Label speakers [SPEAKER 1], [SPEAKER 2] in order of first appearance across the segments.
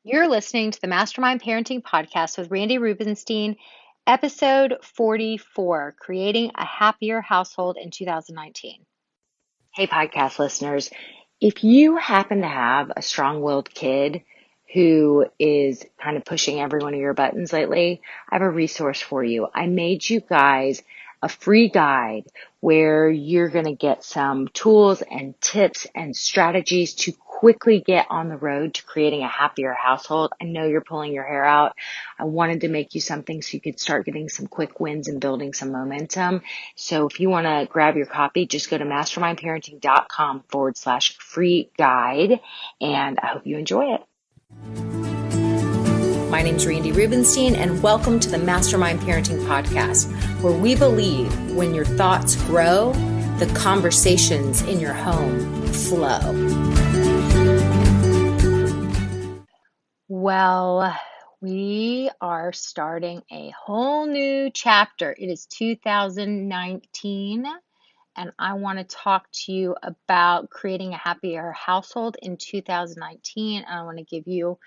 [SPEAKER 1] You're listening to the Mastermind Parenting Podcast with Randy Rubenstein, episode 44, Creating a Happier Household in 2019.
[SPEAKER 2] Hey, podcast listeners. If you happen to have a strong-willed kid who is kind of pushing every one of your buttons lately, I have a resource for you. I made you guys a free guide where you're going to get some tools and tips and strategies to quickly get on the road to creating a happier household. I know you're pulling your hair out. I wanted to make you something so you could start getting some quick wins and building some momentum. So if you want to grab your copy, just go to mastermindparenting.com/free guide. And I hope you enjoy it.
[SPEAKER 1] My name's Randy Rubenstein, and welcome to the Mastermind Parenting Podcast, where we believe when your thoughts grow, the conversations in your home flow. Well, we are starting a whole new chapter. It is 2019, and I want to talk to you about creating a happier household in 2019. And I want to give you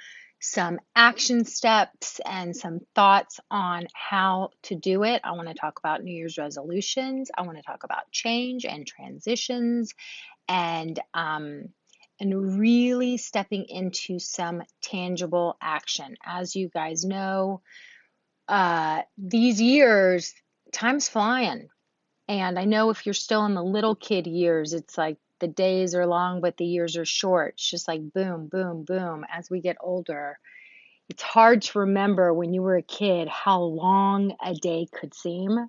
[SPEAKER 1] some action steps and some thoughts on how to do it. I want to talk about New Year's resolutions. I want to talk about change and transitions and really stepping into some tangible action. As you guys know, these years, time's flying. And I know if you're still in the little kid years, it's like the days are long, but the years are short. It's just like boom, boom, boom. As we get older, it's hard to remember when you were a kid how long a day could seem,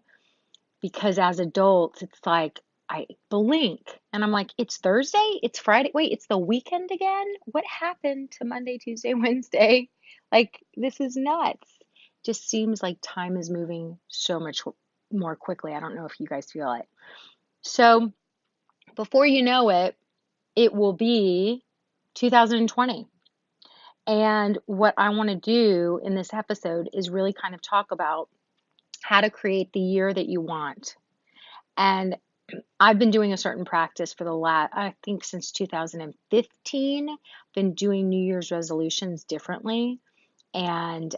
[SPEAKER 1] because as adults, it's like I blink and I'm like, it's Thursday, it's Friday. Wait, it's the weekend again? What happened to Monday, Tuesday, Wednesday? Like, this is nuts. Just seems like time is moving so much more quickly. I don't know if you guys feel it. So before you know it, it will be 2020. And what I want to do in this episode is really kind of talk about how to create the year that you want. And I've been doing a certain practice for the last, I think since 2015, been doing New Year's resolutions differently. And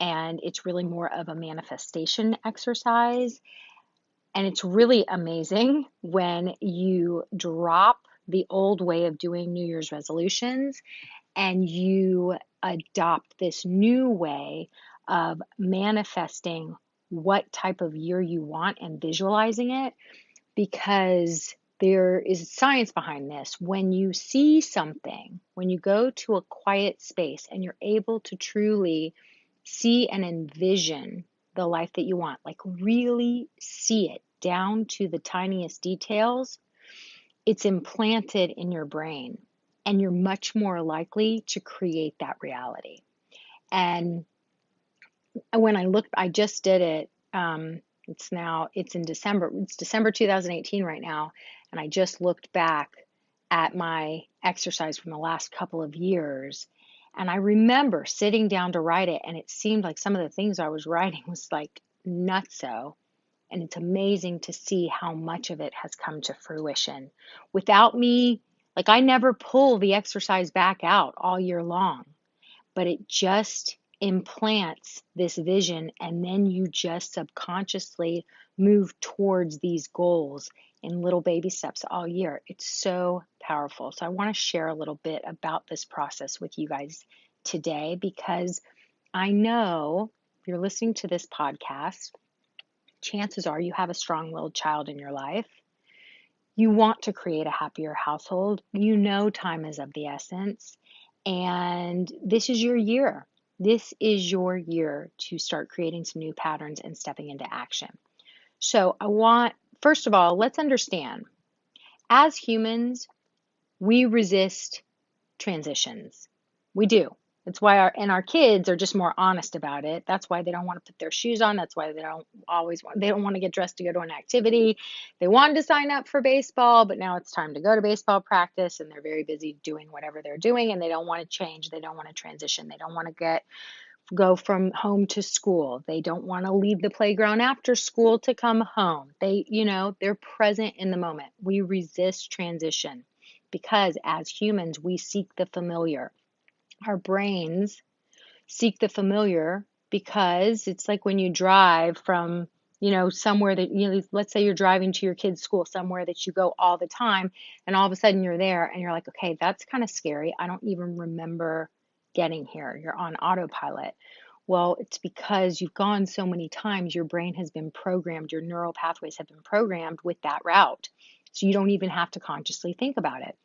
[SPEAKER 1] it's really more of a manifestation exercise. And it's really amazing when you drop the old way of doing New Year's resolutions and you adopt this new way of manifesting what type of year you want and visualizing it, because there is science behind this. When you see something, when you go to a quiet space and you're able to truly see and envision the life that you want, like really see it down to the tiniest details, it's implanted in your brain and you're much more likely to create that reality. And when I just did it, it's in December. It's December 2018 right now. And I just looked back at my exercise from the last couple of years. And I remember sitting down to write it. And it seemed like some of the things I was writing was like nutso. And it's amazing to see how much of it has come to fruition without me. Like, I never pull the exercise back out all year long, but it just implants this vision, and then you just subconsciously move towards these goals in little baby steps all year. It's so powerful. So I want to share a little bit about this process with you guys today, because I know if you're listening to this podcast, chances are you have a strong-willed child in your life. You want to create a happier household. You know time is of the essence. And this is your year. This is your year to start creating some new patterns and stepping into action. So first of all, let's understand, as humans, we resist transitions. We do. That's why our kids are just more honest about it. That's why they don't want to put their shoes on. That's why they don't want to get dressed to go to an activity. They wanted to sign up for baseball, but now it's time to go to baseball practice and they're very busy doing whatever they're doing, and they don't want to change. They don't want to transition. They don't want to go from home to school. They don't want to leave the playground after school to come home. They're present in the moment. We resist transition because as humans, we seek the familiar. Our brains seek the familiar because it's like when you drive from, somewhere that, let's say you're driving to your kid's school, somewhere that you go all the time, and all of a sudden you're there and you're like, okay, that's kind of scary. I don't even remember getting here. You're on autopilot. Well, it's because you've gone so many times, your brain has been programmed, your neural pathways have been programmed with that route. So you don't even have to consciously think about it.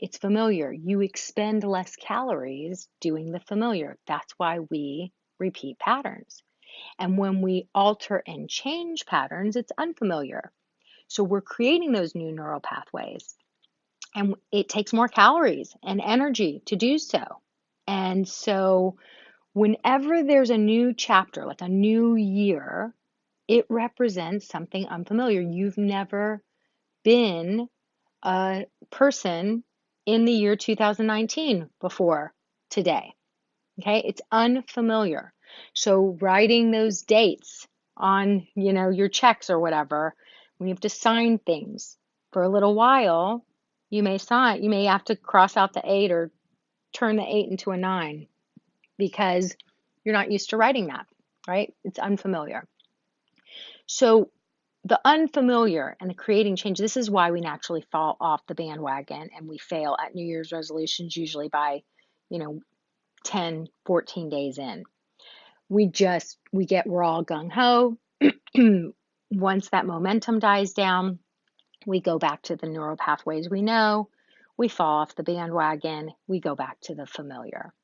[SPEAKER 1] It's familiar. You expend less calories doing the familiar. That's why we repeat patterns. And when we alter and change patterns, it's unfamiliar. So we're creating those new neural pathways. And it takes more calories and energy to do so. And so whenever there's a new chapter, like a new year, it represents something unfamiliar. You've never been a person in the year 2019 before today. Okay, it's unfamiliar. So writing those dates on, your checks or whatever, when you have to sign things for a little while, you may have to cross out the 8 or turn the 8 into a 9 because you're not used to writing that, right? It's unfamiliar. So the unfamiliar and the creating change, this is why we naturally fall off the bandwagon and we fail at New Year's resolutions usually by, you know, 10, 14 days in. We're all gung ho. Once that momentum dies down, we go back to the neural pathways we know. We fall off the bandwagon. We go back to the familiar.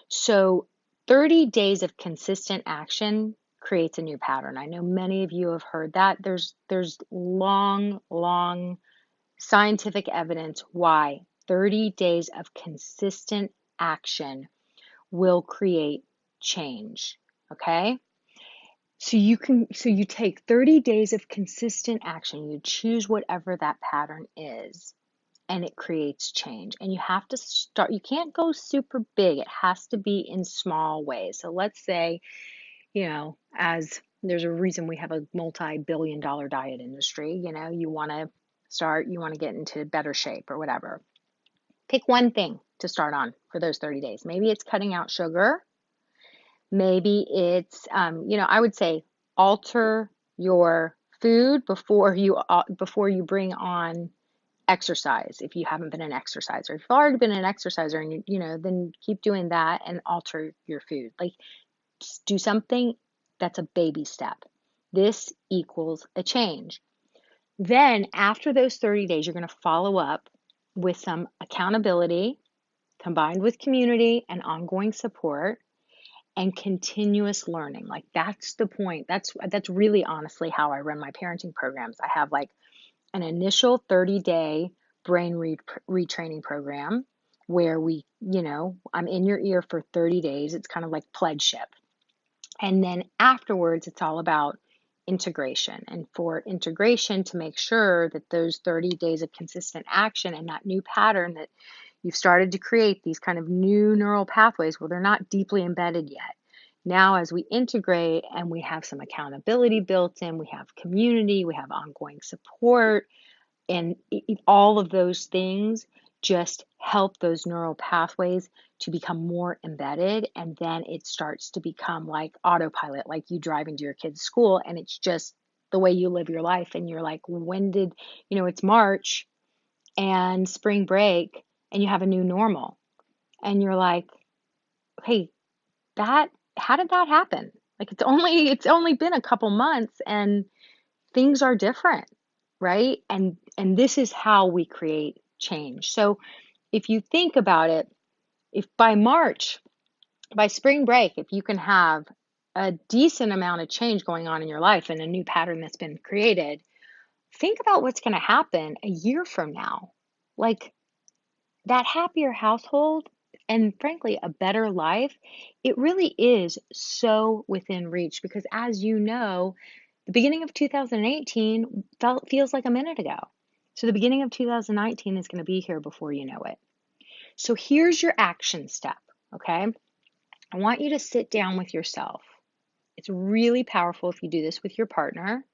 [SPEAKER 1] So 30 days of consistent action creates a new pattern. I know many of you have heard that. There's long scientific evidence why 30 days of consistent action will create change. Okay? So you take 30 days of consistent action, you choose whatever that pattern is, and it creates change. And you have to start, you can't go super big. It has to be in small ways. So let's say, as there's a reason we have a multi-billion-dollar diet industry, you want to get into better shape or whatever. Pick one thing to start on for those 30 days. Maybe it's cutting out sugar. Maybe it's, I would say alter your food before you bring on exercise. If you haven't been an exerciser, if you've already been an exerciser and then keep doing that and alter your food. Like just do something that's a baby step. This equals a change. Then after those 30 days, you're going to follow up with some accountability combined with community and ongoing support and continuous learning. Like that's the point. That's really honestly how I run my parenting programs. I have like an initial 30-day brain retraining program where I'm in your ear for 30 days. It's kind of like pledgeship. And then afterwards, it's all about integration. And for integration, to make sure that those 30 days of consistent action and that new pattern that you've started to create, these kind of new neural pathways, well, they're not deeply embedded yet. Now, as we integrate and we have some accountability built in, we have community, we have ongoing support, and all of those things just help those neural pathways to become more embedded. And then it starts to become like autopilot, like you driving to your kid's school, and it's just the way you live your life. And you're like, it's March and spring break, and you have a new normal. And you're like, hey, how did that happen? Like it's only been a couple months and things are different, right? And this is how we create change. So if you think about it, if by March, by spring break, if you can have a decent amount of change going on in your life and a new pattern that's been created, think about what's going to happen a year from now. Like that happier household and frankly a better life, it really is so within reach because as you know, the beginning of 2018 feels like a minute ago. So the beginning of 2019 is going to be here before you know it. So here's your action step, okay? I want you to sit down with yourself. It's really powerful if you do this with your partner.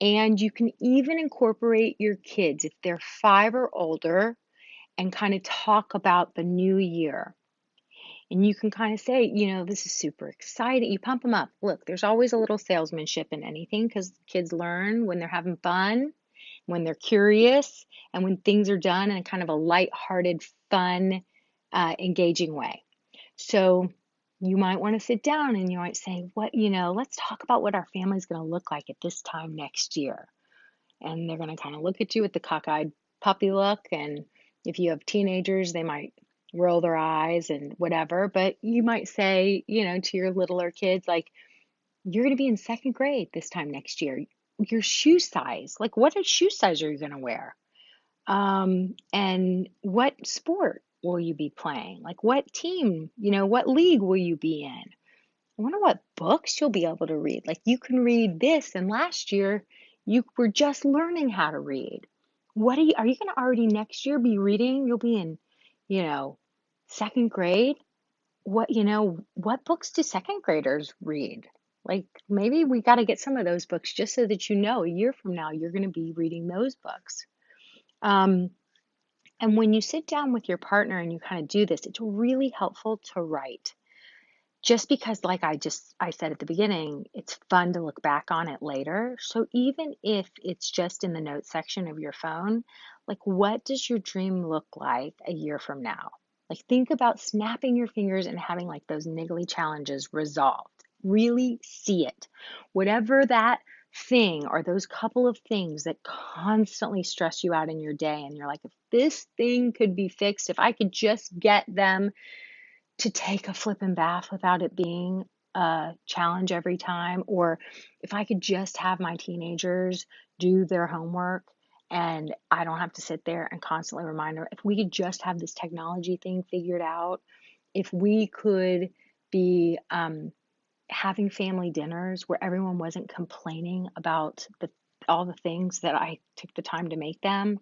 [SPEAKER 1] And you can even incorporate your kids if they're 5 or older and kind of talk about the new year. And you can kind of say, this is super exciting. You pump them up. Look, there's always a little salesmanship in anything because kids learn when they're having fun, when they're curious, and when things are done in a kind of a light-hearted, fun, engaging way. So you might want to sit down and you might say, let's talk about what our family's going to look like at this time next year. And they're going to kind of look at you with the cockeyed puppy look. And if you have teenagers, they might roll their eyes and whatever. But you might say, to your littler kids, like, you're going to be in second grade this time next year. Your shoe size, like, what shoe size are you going to wear? And what sport will you be playing? Like, what team, what league will you be in? I wonder what books you'll be able to read. Like, you can read this, and last year you were just learning how to read. Are you going to already next year be reading? You'll be in, you know, second grade. What books do second graders read? Like, maybe we got to get some of those books just so that a year from now you're going to be reading those books. Um, and when you sit down with your partner and you kind of do this, it's really helpful to write. Just because, like I said at the beginning, it's fun to look back on it later. So even if it's just in the notes section of your phone, like, what does your dream look like a year from now? Like, think about snapping your fingers and having like those niggly challenges resolved. Really see it. Whatever that thing or those couple of things that constantly stress you out in your day, and you're like, if this thing could be fixed, if I could just get them to take a flipping bath without it being a challenge every time, or if I could just have my teenagers do their homework and I don't have to sit there and constantly remind them, if we could just have this technology thing figured out, if we could be having family dinners where everyone wasn't complaining about all the things that I took the time to make them.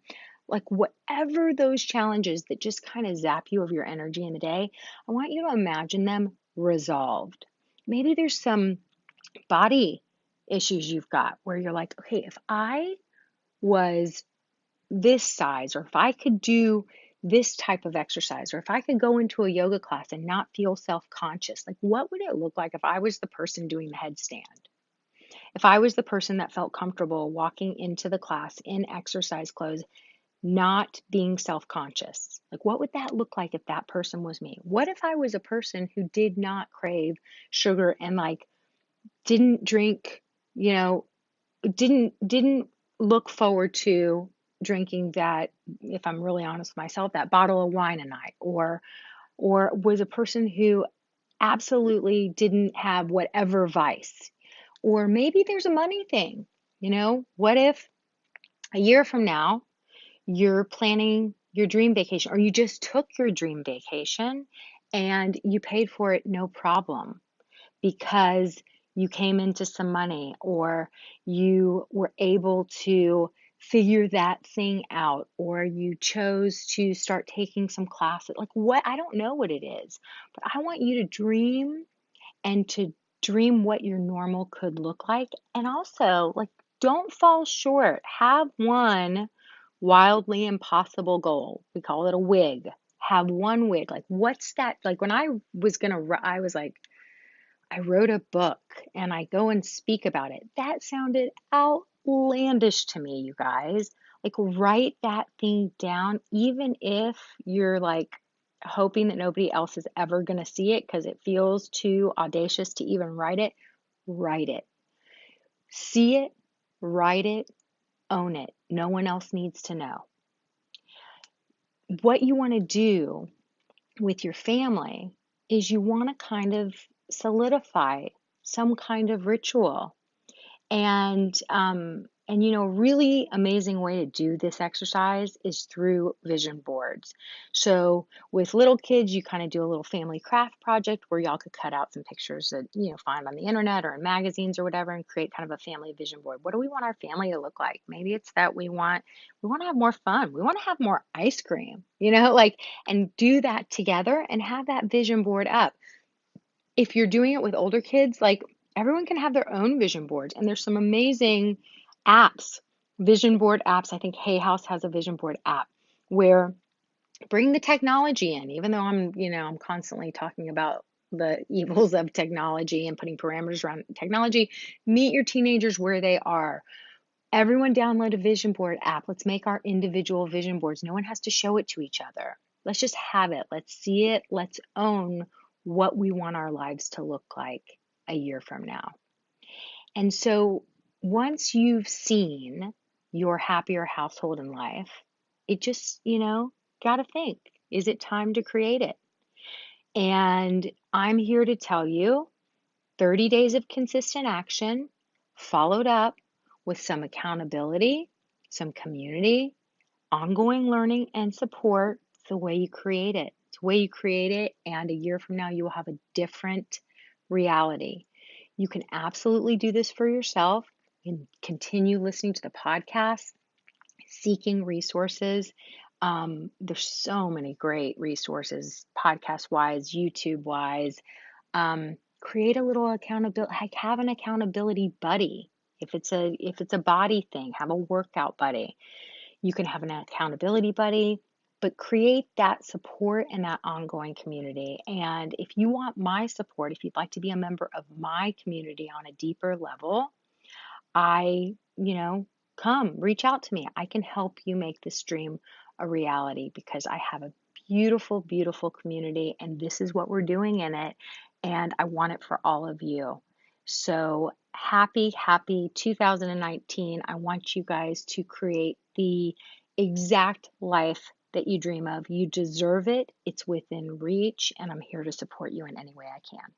[SPEAKER 1] Like, whatever those challenges that just kind of zap you of your energy in the day, I want you to imagine them resolved. Maybe there's some body issues you've got where you're like, okay, if I was this size, or if I could do this type of exercise, or if I could go into a yoga class and not feel self-conscious, like, what would it look like if I was the person doing the headstand? If I was the person that felt comfortable walking into the class in exercise clothes, not being self-conscious? Like, what would that look like if that person was me? What if I was a person who did not crave sugar and like didn't drink, you know, didn't look forward to drinking that, if I'm really honest with myself, that bottle of wine a night, or was a person who absolutely didn't have whatever vice. Or maybe there's a money thing. What if a year from now you're planning your dream vacation, or you just took your dream vacation and you paid for it no problem because you came into some money, or you were able to figure that thing out, or you chose to start taking some classes. Like, what? I don't know what it is, but I want you to dream, and to dream what your normal could look like. And also, like, don't fall short. Have one wildly impossible goal. We call it a wig. Have one wig. Like, what's that? Like, when I was like, I wrote a book and I go and speak about it. That sounded outlandish to me, you guys. Like, write that thing down, even if you're like hoping that nobody else is ever going to see it because it feels too audacious to even write it. Write it. See it, write it, own it. No one else needs to know. What you want to do with your family is you want to kind of solidify some kind of ritual. And really amazing way to do this exercise is through vision boards. So with little kids, you kind of do a little family craft project where y'all could cut out some pictures that, find on the internet or in magazines or whatever, and create kind of a family vision board. What do we want our family to look like? Maybe it's that we want to have more fun. We want to have more ice cream, and do that together and have that vision board up. If you're doing it with older kids, like, everyone can have their own vision boards, and there's some amazing apps, vision board apps. I think Hay House has a vision board app where Bring the technology in, even though I'm constantly talking about the evils of technology and putting parameters around technology. Meet your teenagers where they are. Everyone download a vision board app. Let's make our individual vision boards. No one has to show it to each other. Let's just have it. Let's see it. Let's own what we want our lives to look like a year from now. And so once you've seen your happier household in life, it just, got to think, is it time to create it? And I'm here to tell you 30 days of consistent action followed up with some accountability, some community, ongoing learning and support. It's the way you create it. It's the way you create it. And a year from now, you will have a different reality. You can absolutely do this for yourself and continue listening to the podcast, seeking resources. There's so many great resources, podcast wise, YouTube wise. Create a little accountability, like have an accountability buddy. If it's a body thing, have a workout buddy. You can have an accountability buddy, but create that support and that ongoing community. And if you want my support, if you'd like to be a member of my community on a deeper level, come reach out to me. I can help you make this dream a reality because I have a beautiful, beautiful community and this is what we're doing in it. And I want it for all of you. So happy 2019. I want you guys to create the exact life that you dream of. You deserve it. It's within reach, and I'm here to support you in any way I can.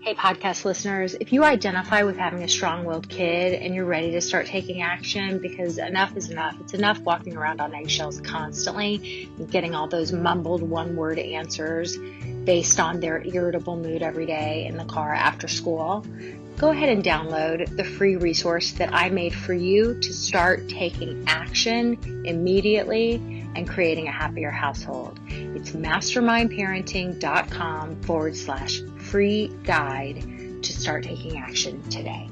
[SPEAKER 1] Hey, podcast listeners, if you identify with having a strong-willed kid and you're ready to start taking action because enough is enough, it's enough walking around on eggshells constantly and getting all those mumbled one-word answers based on their irritable mood every day in the car after school, go ahead and download the free resource that I made for you to start taking action immediately and creating a happier household. It's mastermindparenting.com/free guide to start taking action today.